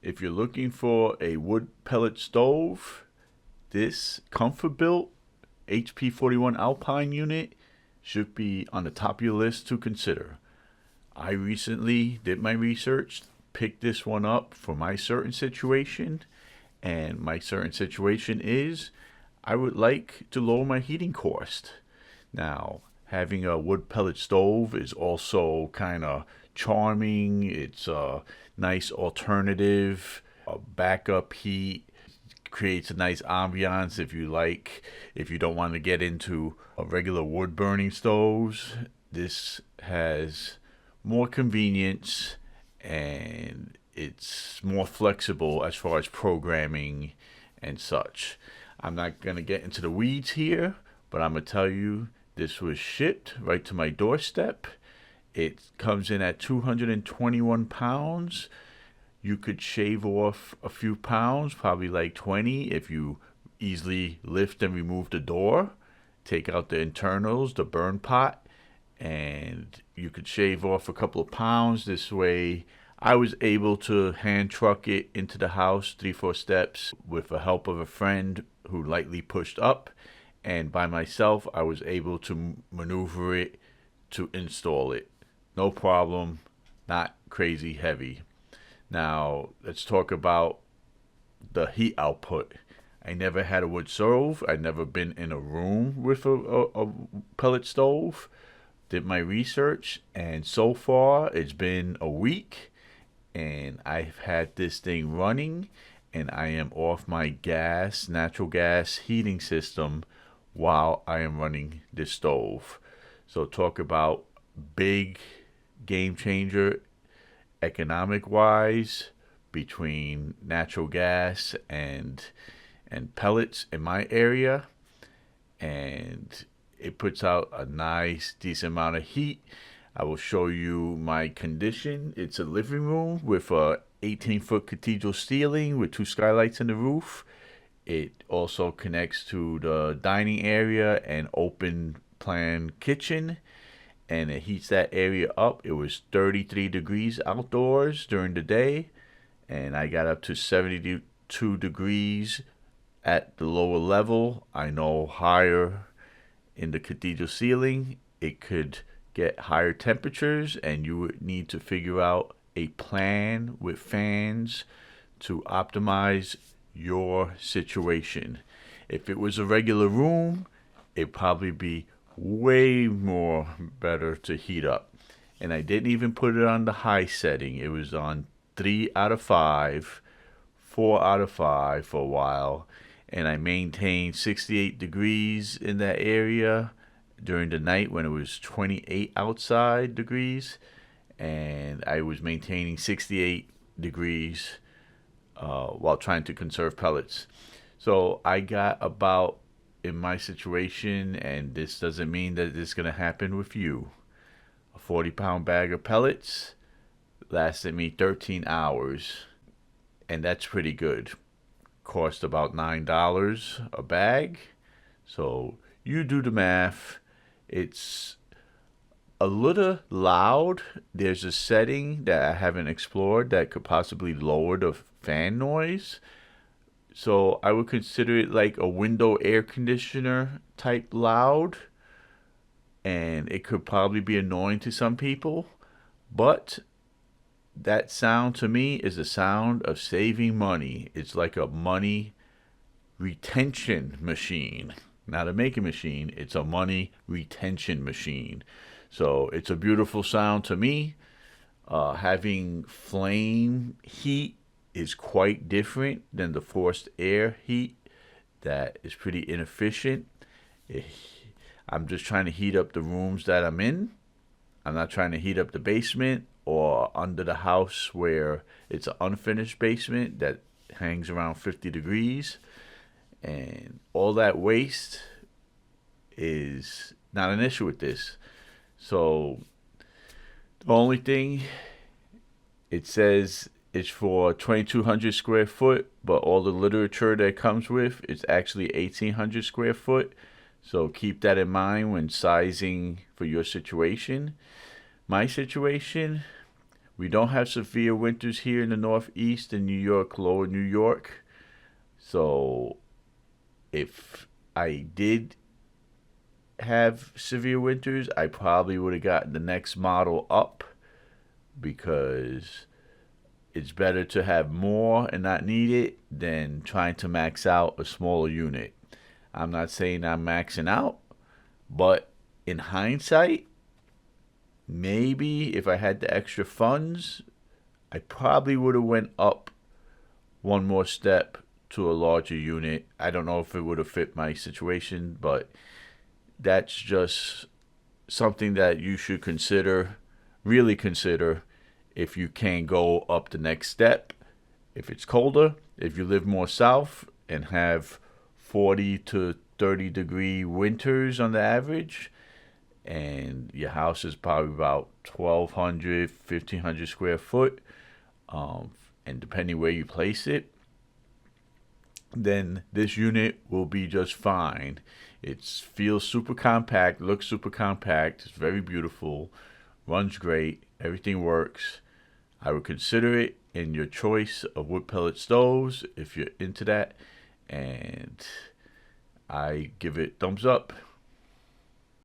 If you're looking for a wood pellet stove, this Comfort Built HP41 Alpine unit should be on the top of your list to consider. I recently did my research, picked this one up for my certain situation, and my certain situation is I would like to lower my heating cost. Now, having a wood pellet stove is also kind of charming. It's a nice alternative, a backup heat. Creates a nice ambiance if you like. If you don't want to get into a regular wood burning stoves, this has more convenience and it's more flexible as far as programming and such. I'm not going to get into the weeds here, but I'm going to tell you this was shipped right to my doorstep. It comes in at 221 pounds. You could shave off a few pounds, probably like 20, if you easily lift and remove the door, take out the internals, the burn pot, and you could shave off a couple of pounds. This way, I was able to hand truck it into the house 3-4 steps with the help of a friend who lightly pushed up, and by myself, I was able to maneuver it to install it. No problem, not crazy heavy. Now, let's talk about the heat output. I never had a wood stove. I'd never been in a room with a pellet stove. Did my research, and so far it's been a week, and I've had this thing running, and I am off my natural gas heating system while I am running this stove. So talk about big game changer economic wise between natural gas and pellets in my area, and it puts out a nice decent amount of heat. I will show you my condition. It's a living room with a 18-foot cathedral ceiling with 2 skylights in the roof. It also connects to the dining area and open plan kitchen, and it heats that area up. It was 33 degrees outdoors during the day, and I got up to 72 degrees at the lower level. I know higher in the cathedral ceiling, it could get higher temperatures, and you would need to figure out a plan with fans to optimize your situation. If it was a regular room, it'd probably be way more better to heat up. And I didn't even put it on the high setting. It was on 3 out of 5, 4 out of 5 for a while, and I maintained 68 degrees in that area during the night when it was 28 outside degrees, and I was maintaining 68 degrees while trying to conserve pellets. So I got about, in my situation, and this doesn't mean that it's going to happen with you, a 40-pound bag of pellets lasted me 13 hours, and that's pretty good. Cost about $9 a bag, so you do the math. It's a little loud. There's a setting that I haven't explored that could possibly lower the fan noise. So I would consider it like a window air conditioner type loud. And it could probably be annoying to some people. But that sound to me is a sound of saving money. It's like a money retention machine. Not a making machine. It's a money retention machine. So it's a beautiful sound to me. Having flame heat is quite different than the forced air heat that is pretty inefficient. I'm just trying to heat up the rooms that I'm in. I'm not trying to heat up the basement or under the house where it's an unfinished basement that hangs around 50 degrees. And all that waste is not an issue with this. So the only thing it says it's for 2,200 square foot, but all the literature that comes with is actually 1,800 square foot. So keep that in mind when sizing for your situation. My situation, We don't have severe winters here in the Northeast in New York, lower New York. So if I did have severe winters, I probably would have gotten the next model up, because it's better to have more and not need it than trying to max out a smaller unit. I'm not saying I'm maxing out, but in hindsight, maybe if I had the extra funds, I probably would have went up one more step to a larger unit. I don't know if it would have fit my situation, but that's just something that you should consider, really consider, if you can go up the next step. If it's colder, if you live more south and have 40 to 30 degree winters on the average, and your house is probably about 1,200, 1,500 square foot, and depending where you place it, then this unit will be just fine. It feels super compact, looks super compact, it's very beautiful, runs great, everything works. I would consider it in your choice of wood pellet stoves if you're into that, and I give it thumbs up.